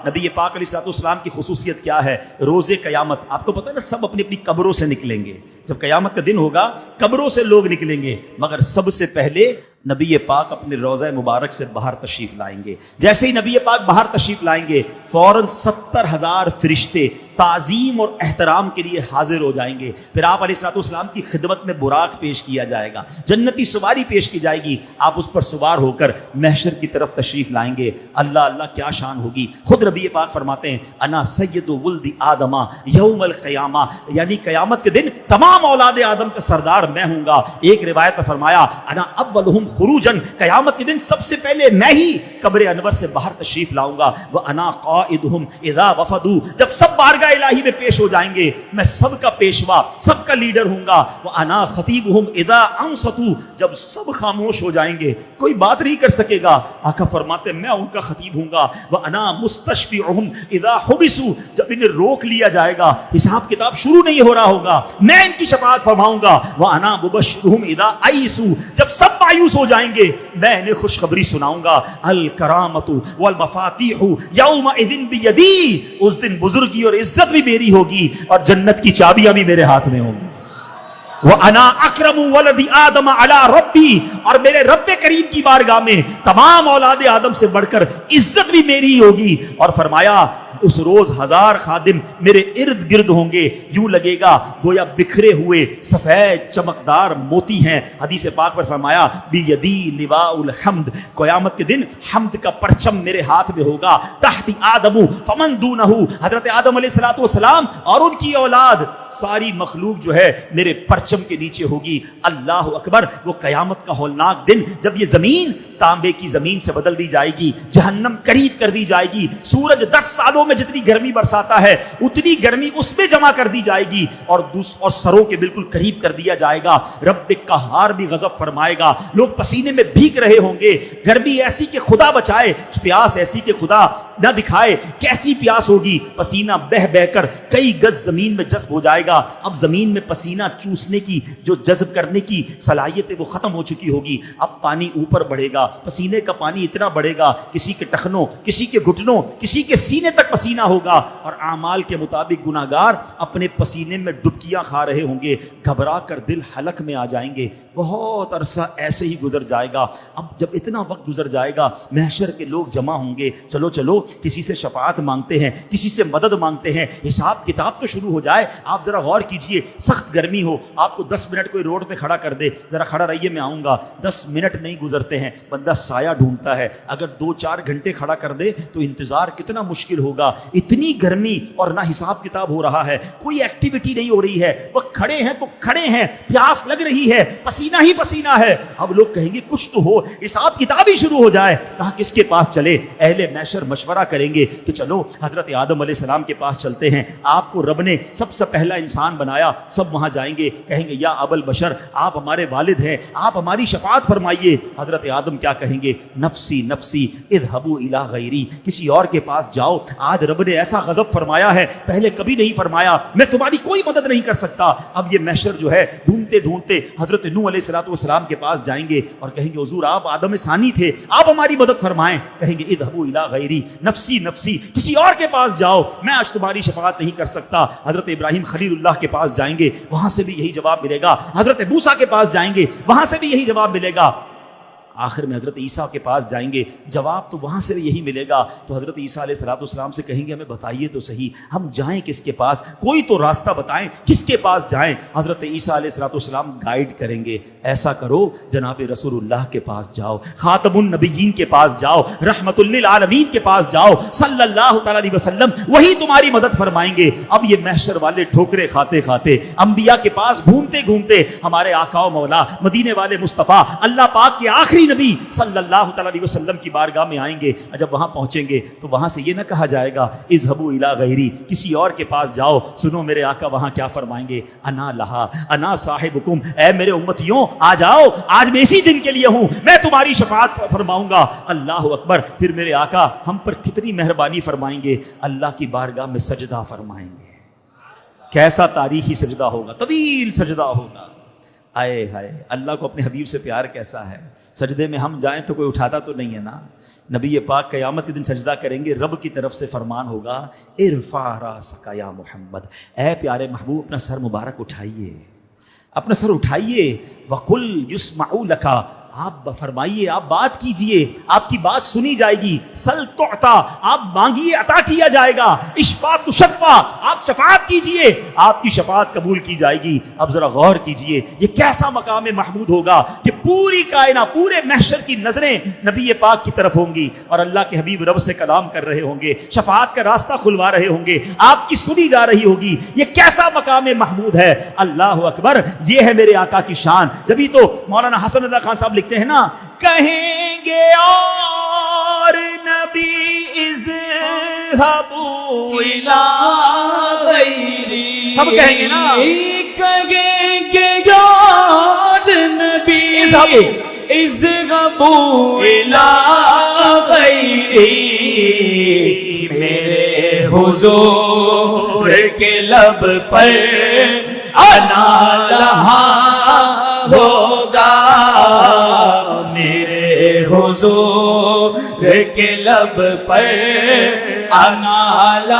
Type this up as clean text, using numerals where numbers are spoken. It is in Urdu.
نبی پاک علیہ السلام کی خصوصیت کیا ہے؟ روز قیامت آپ کو پتہ ہے نا، سب اپنی اپنی قبروں سے نکلیں گے. جب قیامت کا دن ہوگا قبروں سے لوگ نکلیں گے، مگر سب سے پہلے نبی پاک اپنے روضہ مبارک سے باہر تشریف لائیں گے. جیسے ہی نبی پاک باہر تشریف لائیں گے فوراً 70,000 فرشتے تعظیم اور احترام کے لیے حاضر ہو جائیں گے. پھر آپ علیہ السلام کی خدمت میں براق پیش کیا جائے گا، جنتی سواری پیش کی جائے گی، آپ اس پر سوار ہو کر محشر کی طرف تشریف لائیں گے. اللہ اللہ کیا شان ہوگی. خود نبی پاک فرماتے ہیں انا سید ولد آدم یوم القیامہ، یعنی قیامت کے دن تمام اولاد آدم کا سردار میں ہوں گا. ایک روایت میں فرمایا انا اولہم خروجن، قیامت کے دن سب سے پہلے میں ہی قبر انور سے باہر تشریف لاؤں گا. وانا قائدہم اذا وفدوا، جب سب بارگاہ الہی میں پیش ہو جائیں گے میں سب کا پیشوا، سب کا لیڈر ہوں گا. وانا خطیبہم اذا انصتوا، جب سب خاموش ہو جائیں گے کوئی بات نہیں کر سکے گا آقا فرماتے میں ان کا خطیب ہوں گا. وانا مستشفعہم اذا حبسوا، جب انہیں روک لیا جائے گا حساب کتاب شروع نہیں ہو رہا ہوگا میں ان کی شفاعت فرماؤں گا. وانا مبشرہم اذا ایسوا، جب سب مایوس ہو جائیں گے میں انہیں خوشخبری سناؤں گا. الکرامۃ والمفاتیح یومئذ بیدی، اس دن بزرگی اور عزت بھی میری ہوگی اور جنت کی چابیاں بھی میرے ہاتھ میں ہوں گی. وَأَنَا أَكْرَمُ وَلَدِ آدَمَ عَلَىٰ رَبِّي، اور میرے رب کریم کی بارگاہ میں تمام اولاد آدم سے بڑھ کر عزت بھی میری ہی ہوگی. اور فرمایا اس روز 1000 خادم میرے ارد گرد ہوں گے، یوں لگے گا گویا بکھرے ہوئے سفید چمکدار موتی ہیں. حدیث پاک پر فرمایا بیدی لواء الحمد، قیامت کے دن حمد کا پرچم میرے ہاتھ میں ہوگا. تحت آدم فمن دونہ، حضرت آدم علیہ السلام اور ان کی اولاد ساری مخلوق جو ہے میرے پرچم کے نیچے ہوگی. اللہ اکبر. وہ قیامت کا ہولناک دن جب یہ زمین تانبے کی زمین سے بدل دی جائے گی، جہنم قریب کر دی جائے گی، سورج 10 سالوں میں جتنی گرمی برساتا ہے اتنی گرمی اس میں جمع کر دی جائے گی اور سروں کے بالکل قریب کر دیا جائے گا. رب قہار بھی غضب فرمائے گا، لوگ پسینے میں بھیگ رہے ہوں گے. گرمی ایسی کہ خدا بچائے، پیاس ایسی کہ خدا نہ دکھائے. کیسی پیاس ہوگی، پسینہ بہ بہ کر کئی گز زمین میں جذب ہو جائے گا. اب زمین میں پسینہ چوسنے کی جو جذب کرنے کی صلاحیت ہے وہ ختم ہو چکی ہوگی. اب پانی اوپر بڑھے گا، پسینے کا پانی اتنا بڑھے گا کسی کے ٹخنوں، کسی کے گھٹنوں، کسی کے سینے تک پسینہ ہوگا. اور اعمال کے مطابق گناہگار اپنے پسینے میں ڈبکیاں کھا رہے ہوں گے، گھبرا کر دل حلق میں آ جائیں گے. بہت عرصہ ایسے ہی گزر جائے گا. اب جب اتنا وقت گزر جائے گا محشر کے لوگ جمع ہوں گے، چلو چلو کسی سے شفاعت مانگتے ہیں، کسی سے مدد مانگتے ہیں، حساب کتاب تو شروع ہو جائے. آپ ذرا غور کیجئے، سخت گرمی ہو، آپ کو 10 منٹ کوئی روڈ پہ کھڑا کر دے، ذرا کھڑا رہیے میں آؤں گا، 10 منٹ نہیں گزرتے ہیں بندہ سایہ ڈھونڈتا ہے. اگر 2-4 گھنٹے کھڑا کر دے تو انتظار کتنا مشکل ہوگا. اتنی گرمی اور نہ حساب کتاب ہو رہا ہے، کوئی ایکٹیویٹی نہیں ہو رہی ہے، وہ کھڑے ہیں تو کھڑے ہیں، پیاس لگ رہی ہے، پسینہ ہی پسینہ ہے. اب لوگ کہیں گے کچھ تو ہو، حساب کتاب ہی شروع ہو جائے. کہاں کس کے پاس چلے؟ اہل محشر مشورہ کریں گے کہ چلو حضرت آدم علیہ السلام کے پاس چلتے ہیں، آپ کو رب نے سب سے پہلا انسان بنایا. سب وہاں جائیں گے، کہیں گے یا ابل بشر، آپ ہمارے والد ہیں، آپ ہماری شفاعت فرمائیے. حضرت آدم کیا کہیں گے؟ نفسی نفسی اذهبوا الی غیری، کسی اور کے پاس جاؤ. آج رب نے ایسا غضب فرمایا ہے پہلے کبھی نہیں فرمایا، میں تمہاری کوئی مدد نہیں کر سکتا. اب یہ محشر جو ہے ڈھونڈتے ڈھونڈتے حضرت نوح علیہ السلام کے پاس جائیں گے اور کہیں گے حضور آپ آدم ثانی تھے، آپ ہماری مدد فرمائیں. کہیں گے اذهبوا الی غیری، نفسی نفسی، کسی اور کے پاس جاؤ، میں آج تمہاری شفاعت نہیں کر سکتا. حضرت ابراہیم خلیل اللہ کے پاس جائیں گے، وہاں سے بھی یہی جواب ملے گا. حضرت موسیٰ کے پاس جائیں گے، وہاں سے بھی یہی جواب ملے گا. آخر میں حضرت عیسیٰ کے پاس جائیں گے، جواب تو وہاں سے بھی یہی ملے گا. تو حضرت عیسیٰ علیہ السلام سے کہیں گے ہمیں بتائیے تو صحیح، ہم جائیں کس کے پاس، کوئی تو راستہ بتائیں، کس کے پاس جائیں. حضرت عیسیٰ علیہ السلام گائیڈ کریں گے. ایسا کرو جناب رسول اللہ کے پاس جاؤ، خاتم النبیین کے پاس جاؤ، رحمت للعالمین کے پاس جاؤ صلی اللہ تعالی علیہ وسلم، وہی تمہاری مدد فرمائیں گے. اب یہ محشر والے ٹھوکرے کھاتے کھاتے انبیاء کے پاس گھومتے گھومتے ہمارے آقا و مولا مدینے والے مصطفیٰ اللہ پاک کے آخری نبی صلی اللہ تعالی علیہ وسلم کی بارگاہ میں آئیں گے. جب وہاں پہنچیں گے تو وہاں سے یہ نہ کہا جائے گا اذهبوا الی غیری، کسی اور کے پاس جاؤ. سنو میرے آقا وہاں کیا فرمائیں گے؟ انا لہا انا صاحبکم، اے میرے امتیوں آ جاؤ، آج میں اسی دن کے لیے ہوں، میں تمہاری شفاعت فرماؤں گا. اللہ اکبر. پھر میرے آقا ہم پر کتنی مہربانی فرمائیں گے، اللہ کی بارگاہ میں سجدہ فرمائیں گے. کیسا تاریخی سجدہ ہوگا، طویل سجدہ ہوگا. آئے ہائے، اللہ کو اپنے حبیب سے پیار کیسا ہے. سجدے میں ہم جائیں تو کوئی اٹھاتا تو نہیں ہے نا. نبی پاک قیامت کے دن سجدہ کریں گے, رب کی طرف سے فرمان ہوگا ارفع راسک یا محمد, اے پیارے محبوب اپنا سر مبارک اٹھائیے, اپنا سر اٹھائیے. وقل یسمع لک, آپ فرمائیے, آپ بات کیجئے, آپ کی بات سنی جائے گی. سل تعطا, آپ مانگیے عطا کیا جائے گا. اشفع تشفع, آپ شفاعت کیجئے, آپ کی شفاعت قبول کی جائے گی. اب ذرا غور کیجئے یہ کیسا مقام محمود ہوگا کہ پوری کائنات, پورے محشر کی نظریں نبی پاک کی طرف ہوں گی اور اللہ کے حبیب رب سے کلام کر رہے ہوں گے, شفاعت کا راستہ کھلوا رہے ہوں گے, آپ کی سنی جا رہی ہوگی. یہ کیسا مقام محمود ہے. اللہ اکبر, یہ ہے میرے آقا کی شان. جبھی تو مولانا حسن اللہ خان صاحب لکھتے ہیں نا, کہیں گے اور نبی اذهبوا الی غیری, سب کہیں گے نا, کہیں گے اور نبی اذهبوا الی غیری, میرے حضور کے لب پر انا لہا ہوگا, میرے حضور کے لب پر انا لہا